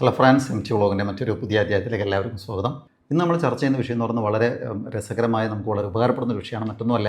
Hello France, M T വ്ളോഗിൻ്റെ മറ്റൊരു പുതിയ അധ്യായത്തിലേക്ക് എല്ലാവർക്കും സ്വാഗതം. ഇന്ന് നമ്മൾ ചർച്ച ചെയ്യുന്ന വിഷയം എന്ന് പറയുന്നത് വളരെ രസകരമായ, നമുക്ക് വളരെ ഉപകാരപ്പെടുന്ന ഒരു വിഷയമാണ്. മറ്റൊന്നുമല്ല,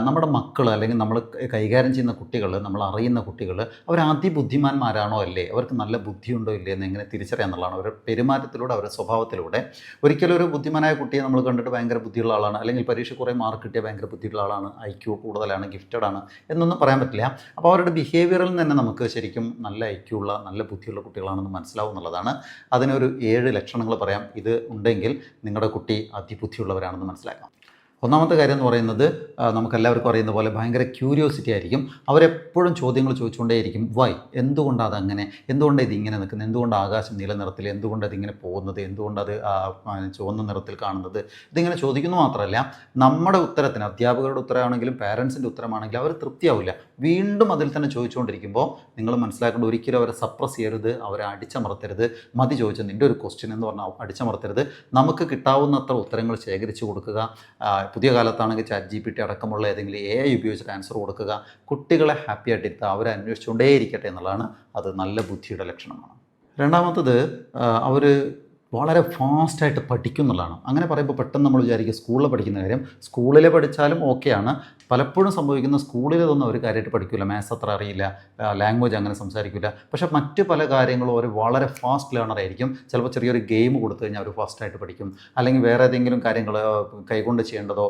നമ്മുടെ മക്കൾ അല്ലെങ്കിൽ നമ്മൾ കൈകാര്യം ചെയ്യുന്ന കുട്ടികൾ, നമ്മൾ അറിയുന്ന കുട്ടികൾ, അവർ അതിബുദ്ധിമാന്മാരാണോ അല്ലേ, അവർക്ക് നല്ല ബുദ്ധിയുണ്ടോ ഇല്ലേ എന്ന് എങ്ങനെ തിരിച്ചറിയാമെന്നുള്ളതാണ്. അവരുടെ പെരുമാറ്റത്തിലൂടെ, അവരുടെ സ്വഭാവത്തിലൂടെ. ഒരിക്കലും ഒരു ബുദ്ധിമാനായ കുട്ടിയെ നമ്മൾ കണ്ടിട്ട് ഭയങ്കര ബുദ്ധിയുള്ള ആളാണ്, അല്ലെങ്കിൽ പരീക്ഷ കുറേ മാർക്ക് കിട്ടിയ ഭയങ്കര ബുദ്ധിയുള്ള ആളാണ്, IQ കൂടുതലാണ്, ഗിഫ്റ്റഡ് ആണ് എന്നൊന്നും പറയാൻ പറ്റില്ല. അപ്പോൾ അവരുടെ ബിഹേവിയറിൽ തന്നെ നമുക്ക് ശരിക്കും നല്ല IQ ഉള്ള, നല്ല ബുദ്ധിയുള്ള കുട്ടികളാണെന്ന് മനസ്സിലാവും എന്നുള്ളതാണ്. അതിനൊരു 7 ലക്ഷണങ്ങൾ പറയാം. ഇത് ഉണ്ടെങ്കിൽ നിങ്ങളുടെ കുട്ടി അതിബുദ്ധിയുള്ളവരാണെന്ന് മനസ്സിലാക്കാം. ഒന്നാമത്തെ കാര്യം എന്ന് പറയുന്നത്, നമുക്കെല്ലാവർക്കും അറിയുന്ന പോലെ ഭയങ്കര ക്യൂരിയോസിറ്റി ആയിരിക്കും. അവരെപ്പോഴും ചോദ്യങ്ങൾ ചോദിച്ചുകൊണ്ടേയിരിക്കും. വൈ, എന്തുകൊണ്ടാണ് അതങ്ങനെ, എന്തുകൊണ്ടാണ് ഇതിങ്ങനെ നിൽക്കുന്നത്, എന്തുകൊണ്ട് ആകാശം നീല നിറത്തിൽ, എന്തുകൊണ്ട് അതിങ്ങനെ പോകുന്നത്, എന്തുകൊണ്ടത് ചുവന്ന നിറത്തിൽ കാണുന്നത്, ഇതിങ്ങനെ ചോദിക്കുന്നു. മാത്രമല്ല, നമ്മുടെ ഉത്തരത്തിന്, അധ്യാപകരുടെ ഉത്തരമാണെങ്കിലും പാരൻസിൻ്റെ ഉത്തരമാണെങ്കിലും അവർ തൃപ്തിയാവില്ല. വീണ്ടും അതിൽ തന്നെ ചോദിച്ചുകൊണ്ടിരിക്കുമ്പോൾ നിങ്ങൾ മനസ്സിലാക്കേണ്ട, ഒരിക്കലും അവരെ സപ്രസ് ചെയ്യരുത്, അവരെ അടിച്ചമർത്തരുത്. മതി ചോദിച്ചത് നിൻ്റെ ഒരു ക്വസ്റ്റ്യൻ എന്ന് പറഞ്ഞാൽ അടിച്ചമർത്തരുത്. നമുക്ക് കിട്ടാവുന്നത്ര ഉത്തരങ്ങൾ ശേഖരിച്ച് കൊടുക്കുക. പുതിയ കാലത്താണെങ്കിൽ ChatGPT അടക്കമുള്ള ഏതെങ്കിലും AI ഉപയോഗിച്ചിട്ട് ആൻസർ കൊടുക്കുക. കുട്ടികളെ ഹാപ്പി ആയിട്ടിരുത്തുക, അവരെ അന്വേഷിച്ചുകൊണ്ടേയിരിക്കട്ടെ എന്നുള്ളതാണ്. അത് നല്ല ബുദ്ധിയുടെ ലക്ഷണമാണ്. രണ്ടാമത്തത്, അവർ വളരെ ഫാസ്റ്റായിട്ട് പഠിക്കും എന്നുള്ളതാണ്. അങ്ങനെ പറയുമ്പോൾ പെട്ടെന്ന് നമ്മൾ വിചാരിക്കുക സ്കൂളിൽ പഠിക്കുന്ന കാര്യം. സ്കൂളിൽ പഠിച്ചാലും ഓക്കെയാണ്. പലപ്പോഴും സംഭവിക്കുന്ന, സ്കൂളിലതൊന്നും അവർ കാര്യമായിട്ട് പഠിക്കില്ല, മാത്സ് അത്ര അറിയില്ല, ലാംഗ്വേജ് അങ്ങനെ സംസാരിക്കില്ല. പക്ഷേ മറ്റ് പല കാര്യങ്ങളും അവർ വളരെ ഫാസ്റ്റ് ലേണർ ആയിരിക്കും. ചിലപ്പോൾ ചെറിയൊരു ഗെയിം കൊടുത്തു കഴിഞ്ഞാൽ അവർ ഫാസ്റ്റായിട്ട് പഠിക്കും. അല്ലെങ്കിൽ വേറെ ഏതെങ്കിലും കാര്യങ്ങൾ കൈകൊണ്ട് ചെയ്യേണ്ടതോ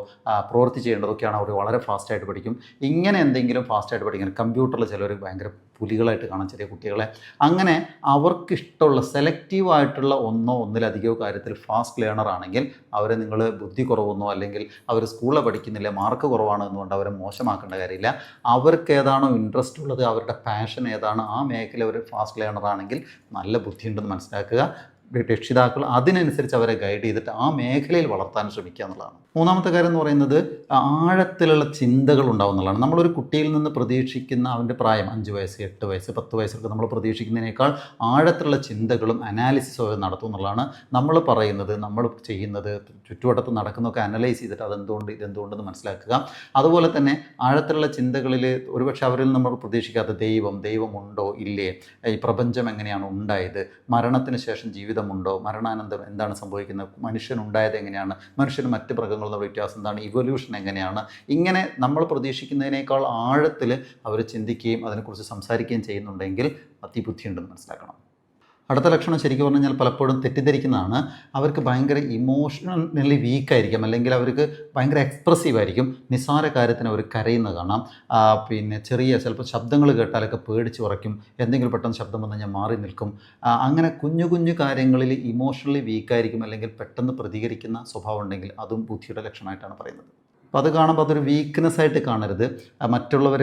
പ്രവൃത്തി ചെയ്യേണ്ടതോ ഒക്കെയാണ് അവർ വളരെ ഫാസ്റ്റായിട്ട് പഠിക്കും. ഇങ്ങനെ എന്തെങ്കിലും ഫാസ്റ്റായിട്ട് പഠിക്കണം. കമ്പ്യൂട്ടറിൽ ചിലർ ഭയങ്കര പുലികളായിട്ട് കാണാം ചെറിയ കുട്ടികളെ. അങ്ങനെ അവർക്കിഷ്ടമുള്ള സെലക്റ്റീവായിട്ടുള്ള ഒന്നിലധികമോ കാര്യത്തിൽ ഫാസ്റ്റ് ലേണർ ആണെങ്കിൽ അവരെ നിങ്ങൾ ബുദ്ധി കുറവെന്നോ, അല്ലെങ്കിൽ അവർ സ്കൂളിൽ പഠിക്കുന്നില്ല, മാർക്ക് കുറവാണ് എന്നുകൊണ്ട് അവരെ മോശമാക്കേണ്ട കാര്യമില്ല. അവർക്ക് ഏതാണോ ഇൻട്രസ്റ്റ് ഉള്ളത്, അവരുടെ പാഷൻ ഏതാണ്, ആ മേഖല ഒരു ഫാസ്റ്റ് ലേണർ ആണെങ്കിൽ നല്ല ബുദ്ധിയുണ്ടെന്ന് മനസ്സിലാക്കുക. രക്ഷിതാക്കൾ അതിനനുസരിച്ച് അവരെ ഗൈഡ് ചെയ്തിട്ട് ആ മേഖലയിൽ വളർത്താൻ ശ്രമിക്കുക എന്നുള്ളതാണ്. മൂന്നാമത്തെ കാര്യം എന്ന് പറയുന്നത്, ആഴത്തിലുള്ള ചിന്തകൾ ഉണ്ടാവും എന്നുള്ളതാണ്. നമ്മളൊരു കുട്ടിയിൽ നിന്ന് പ്രതീക്ഷിക്കുന്ന, അവൻ്റെ പ്രായം 5 വയസ്സ്, 8 വയസ്സ്, 10 വയസ്സൊക്കെ നമ്മൾ പ്രതീക്ഷിക്കുന്നതിനേക്കാൾ ആഴത്തിലുള്ള ചിന്തകളും അനാലിസിസും അവർ നടത്തും എന്നുള്ളതാണ്. നമ്മൾ പറയുന്നത്, നമ്മൾ ചെയ്യുന്നത്, ചുറ്റുവട്ടത്ത് നടക്കുന്നതൊക്കെ അനലൈസ് ചെയ്തിട്ട് ഇതെന്തുകൊണ്ടെന്ന് മനസ്സിലാക്കുക. അതുപോലെ തന്നെ ആഴത്തിലുള്ള ചിന്തകളിൽ ഒരുപക്ഷെ അവരിൽ നമ്മൾ പ്രതീക്ഷിക്കാത്ത ദൈവമുണ്ടോ ഇല്ലേ, ഈ പ്രപഞ്ചം എങ്ങനെയാണ് ഉണ്ടായത്, മരണത്തിന് ശേഷം ജീവിതമുണ്ടോ, മരണാനന്തരം എന്താണ് സംഭവിക്കുന്നത്, മനുഷ്യനുണ്ടായത് എങ്ങനെയാണ്, മനുഷ്യന് മറ്റ് മൃഗങ്ങൾ തമ്മിലുള്ള വ്യത്യാസം എന്താണ്, ഇവല്യൂഷൻ എങ്ങനെയാണ്, ഇങ്ങനെ നമ്മൾ പ്രതീക്ഷിക്കുന്നതിനേക്കാൾ ആഴത്തിൽ അവർ ചിന്തിക്കുകയും അതിനെക്കുറിച്ച് സംസാരിക്കുകയും ചെയ്യുന്നുണ്ടെങ്കിൽ അതിബുദ്ധിയുണ്ടെന്ന് മനസ്സിലാക്കണം. അടുത്ത ലക്ഷണം ശരിക്കും പറഞ്ഞു കഴിഞ്ഞാൽ പലപ്പോഴും തെറ്റിദ്ധരിക്കുന്നതാണ്. അവർക്ക് ഭയങ്കര ഇമോഷണലി വീക്കായിരിക്കും, അല്ലെങ്കിൽ അവർക്ക് ഭയങ്കര എക്സ്പ്രസീവ് ആയിരിക്കും. നിസ്സാര കാര്യത്തിന് അവർ കരയുന്നത് കാണാം. പിന്നെ ചിലപ്പോൾ ശബ്ദങ്ങൾ കേട്ടാലൊക്കെ പേടിച്ച് ഉറയ്ക്കും. എന്തെങ്കിലും പെട്ടെന്ന് ശബ്ദം വന്നു കഴിഞ്ഞാൽ മാറി നിൽക്കും. അങ്ങനെ കുഞ്ഞു കുഞ്ഞു കാര്യങ്ങളിൽ ഇമോഷണലി വീക്കായിരിക്കും, അല്ലെങ്കിൽ പെട്ടെന്ന് പ്രതികരിക്കുന്ന സ്വഭാവം ഉണ്ടെങ്കിൽ അതും ബുദ്ധിയുടെ ലക്ഷണമായിട്ടാണ് പറയുന്നത്. അപ്പോൾ അത് കാണുമ്പോൾ അതൊരു വീക്ക്നെസ്സായിട്ട് കാണരുത്. മറ്റുള്ളവർ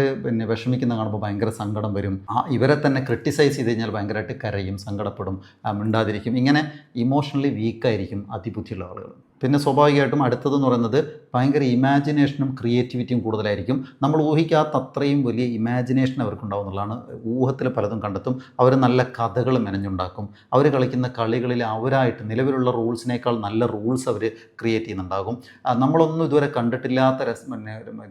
വിഷമിക്കുന്ന കാണുമ്പോൾ ഭയങ്കര സങ്കടം വരും. ഇവരെ തന്നെ ക്രിട്ടിസൈസ് ചെയ്ത് കഴിഞ്ഞാൽ ഭയങ്കരമായിട്ട് കരയും, സങ്കടപ്പെടും, മിണ്ടാതിരിക്കും. ഇങ്ങനെ ഇമോഷണലി വീക്കായിരിക്കും അതിബുദ്ധിയുള്ള ആളുകൾ. പിന്നെ സ്വാഭാവികമായിട്ടും അടുത്തതെന്ന് പറയുന്നത്, ഭയങ്കര ഇമാജിനേഷനും ക്രിയേറ്റിവിറ്റിയും കൂടുതലായിരിക്കും. നമ്മൾ ഊഹിക്കാത്ത അത്രയും വലിയ ഇമാജിനേഷൻ അവർക്കുണ്ടാവും എന്നുള്ളതാണ്. ഊഹത്തിൽ പലതും കണ്ടെത്തും. അവർ നല്ല കഥകൾ മെനഞ്ഞുണ്ടാക്കും. അവർ കളിക്കുന്ന കളികളിൽ അവരായിട്ട് നിലവിലുള്ള റൂൾസിനേക്കാൾ നല്ല റൂൾസ് അവർ ക്രിയേറ്റ് ചെയ്യുന്നുണ്ടാകും. നമ്മളൊന്നും ഇതുവരെ കണ്ടിട്ടില്ലാത്ത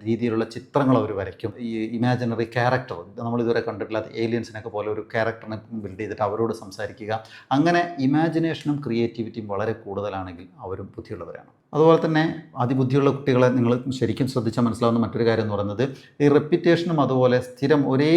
രീതിയിലുള്ള ചിത്രങ്ങൾ അവർ വരയ്ക്കും. ഈ ഇമാജിനറി ക്യാരക്ടർ, നമ്മളിതുവരെ കണ്ടിട്ടില്ലാത്ത ഏലിയൻസിനൊക്കെ പോലെ ഒരു ക്യാരക്ടറിനെ ബിൽഡ് ചെയ്തിട്ട് അവരോട് സംസാരിക്കുക. അങ്ങനെ ഇമാജിനേഷനും ക്രിയേറ്റിവിറ്റിയും വളരെ കൂടുതലാണെങ്കിൽ അവരും ബുദ്ധിയുള്ളവരാണ്. അതുപോലെ തന്നെ അതിബുദ്ധിയുള്ള കുട്ടികളെ നിങ്ങൾ ശരിക്കും ശ്രദ്ധിച്ചാൽ മനസ്സിലാവുന്ന മറ്റൊരു കാര്യം എന്ന് പറയുന്നത്, ഈ റെപ്പിറ്റേഷനും അതുപോലെ സ്ഥിരം ഒരേ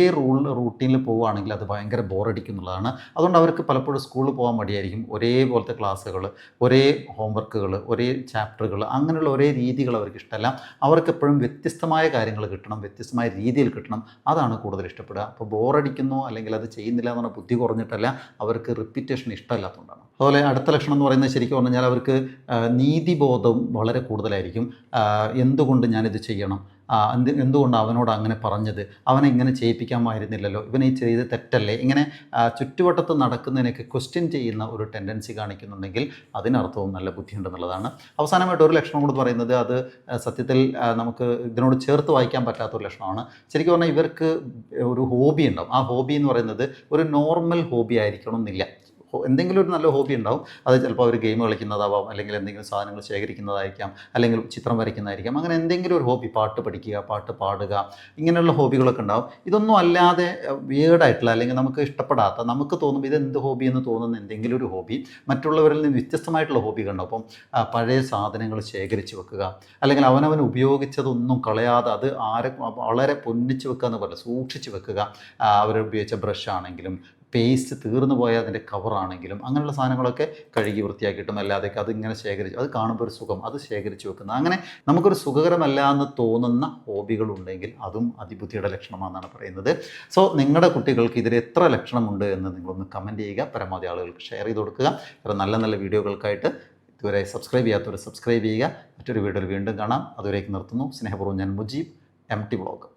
റൂട്ടീനിൽ പോവുകയാണെങ്കിൽ അത് ഭയങ്കര ബോറടിക്കും എന്നുള്ളതാണ്. അതുകൊണ്ട് അവർക്ക് പലപ്പോഴും സ്കൂളിൽ പോകാൻ മടിയായിരിക്കും. ഒരേപോലത്തെ ക്ലാസ്സുകൾ, ഒരേ ഹോംവർക്കുകൾ, ഒരേ ചാപ്റ്ററുകൾ, അങ്ങനെയുള്ള ഒരേ രീതികൾ അവർക്ക് ഇഷ്ടമല്ല. അവർക്ക് എപ്പോഴും വ്യത്യസ്തമായ കാര്യങ്ങൾ കിട്ടണം, വ്യത്യസ്തമായ രീതിയിൽ കിട്ടണം. അതാണ് കൂടുതൽ ഇഷ്ടപ്പെടുക. അപ്പോൾ ബോറടിക്കുന്നു അല്ലെങ്കിൽ അത് ചെയ്യുന്നില്ല എന്ന് പറഞ്ഞാൽ ബുദ്ധി കുറഞ്ഞിട്ടല്ല, അവർക്ക് റിപ്പീറ്റേഷൻ ഇഷ്ടമല്ലാത്തതുകൊണ്ടാണ്. അതുപോലെ അടുത്ത ലക്ഷണം എന്ന് പറയുന്നത്, ശരിക്കും പറഞ്ഞു കഴിഞ്ഞാൽ അവർക്ക് നീതിബോധം വളരെ കൂടുതലായിരിക്കും. എന്തുകൊണ്ട് ഞാനിത് ചെയ്യണം, എന്തുകൊണ്ട് അവനോട് അങ്ങനെ പറഞ്ഞത്, അവനെ ഇങ്ങനെ ചെയ്യിപ്പിക്കാമായിരുന്നില്ലല്ലോ, ഇവനെ ഈ ചെയ്ത് തെറ്റല്ലേ, ഇങ്ങനെ ചുറ്റുവട്ടത്ത് നടക്കുന്നതിനൊക്കെ ക്വസ്റ്റ്യൻ ചെയ്യുന്ന ഒരു ടെൻഡൻസി കാണിക്കുന്നുണ്ടെങ്കിൽ അതിനർത്ഥവും നല്ല ബുദ്ധിയുണ്ടെന്നുള്ളതാണ്. അവസാനമായിട്ട് ഒരു ലക്ഷണം കൂടി പറയുന്നത്, അത് സത്യത്തിൽ നമുക്ക് ഇതിനോട് ചേർത്ത് വായിക്കാൻ പറ്റാത്തൊരു ലക്ഷണമാണ്. ശരിക്കും പറഞ്ഞാൽ ഇവർക്ക് ഒരു ഹോബി ഉണ്ടാവും. ആ ഹോബി എന്ന് പറയുന്നത് ഒരു നോർമൽ ഹോബി ആയിരിക്കണം എന്നില്ല. എന്തെങ്കിലും ഒരു നല്ല ഹോബി ഉണ്ടാവും. അത് ചിലപ്പോൾ അവർ ഗെയിം കളിക്കുന്നതാവാം, അല്ലെങ്കിൽ എന്തെങ്കിലും സാധനങ്ങൾ ശേഖരിക്കുന്നതായിരിക്കാം, അല്ലെങ്കിൽ ചിത്രം വരയ്ക്കുന്നതായിരിക്കാം. അങ്ങനെ എന്തെങ്കിലും ഒരു ഹോബി, പാട്ട് പഠിക്കുക, പാട്ട് പാടുക, ഇങ്ങനെയുള്ള ഹോബികളൊക്കെ ഉണ്ടാവും. ഇതൊന്നും അല്ലാതെ വിയേർഡായിട്ടുള്ള അല്ലെങ്കിൽ നമുക്ക് ഇഷ്ടപ്പെടാത്ത, നമുക്ക് തോന്നുമ്പോൾ ഇതെന്ത് ഹോബി എന്ന് തോന്നുന്ന എന്തെങ്കിലും ഒരു ഹോബി, മറ്റുള്ളവരിൽ നിന്ന് വ്യത്യസ്തമായിട്ടുള്ള ഹോബികളുണ്ടാവും. അപ്പം പഴയ സാധനങ്ങൾ ശേഖരിച്ച് വെക്കുക, അല്ലെങ്കിൽ അവനവൻ ഉപയോഗിച്ചതൊന്നും കളയാതെ അത് വളരെ പൊന്നിച്ച് വെക്കുക എന്ന് പറയില്ല, സൂക്ഷിച്ച് വെക്കുക. അവരുപയോഗിച്ച ബ്രഷ് ആണെങ്കിലും, പേസ്റ്റ് തീർന്നു പോയ അതിൻ്റെ കവറാണെങ്കിലും, അങ്ങനെയുള്ള സാധനങ്ങളൊക്കെ കഴുകി വൃത്തിയാക്കിയിട്ടും അല്ലാതെയൊക്കെ അതിങ്ങനെ ശേഖരിച്ച്, അത് കാണുമ്പോൾ ഒരു സുഖം, അത് ശേഖരിച്ച് വെക്കുന്നത്. അങ്ങനെ നമുക്കൊരു സുഖകരമല്ല എന്ന് തോന്നുന്ന ഹോബികളുണ്ടെങ്കിൽ അതും അതിബുദ്ധിയുടെ ലക്ഷണമാണെന്നാണ് പറയുന്നത്. സോ നിങ്ങളുടെ കുട്ടികൾക്ക് ഇതിൽ എത്ര ലക്ഷണമുണ്ട് എന്ന് നിങ്ങളൊന്ന് കമൻറ്റ് ചെയ്യുക, പരമാവധി ആളുകൾക്ക് ഷെയർ ചെയ്ത് കൊടുക്കുക. വേറെ നല്ല നല്ല വീഡിയോകൾക്കായിട്ട് ഇതുവരെ സബ്സ്ക്രൈബ് ചെയ്യാത്തവർ സബ്സ്ക്രൈബ് ചെയ്യുക. മറ്റൊരു വീഡിയോയിൽ വീണ്ടും കാണാം. അതുവരേക്ക് നിർത്തുന്നു. സ്നേഹപൂർവ്വം ഞാൻ മുജീബ്, MT വ്ളോഗ്.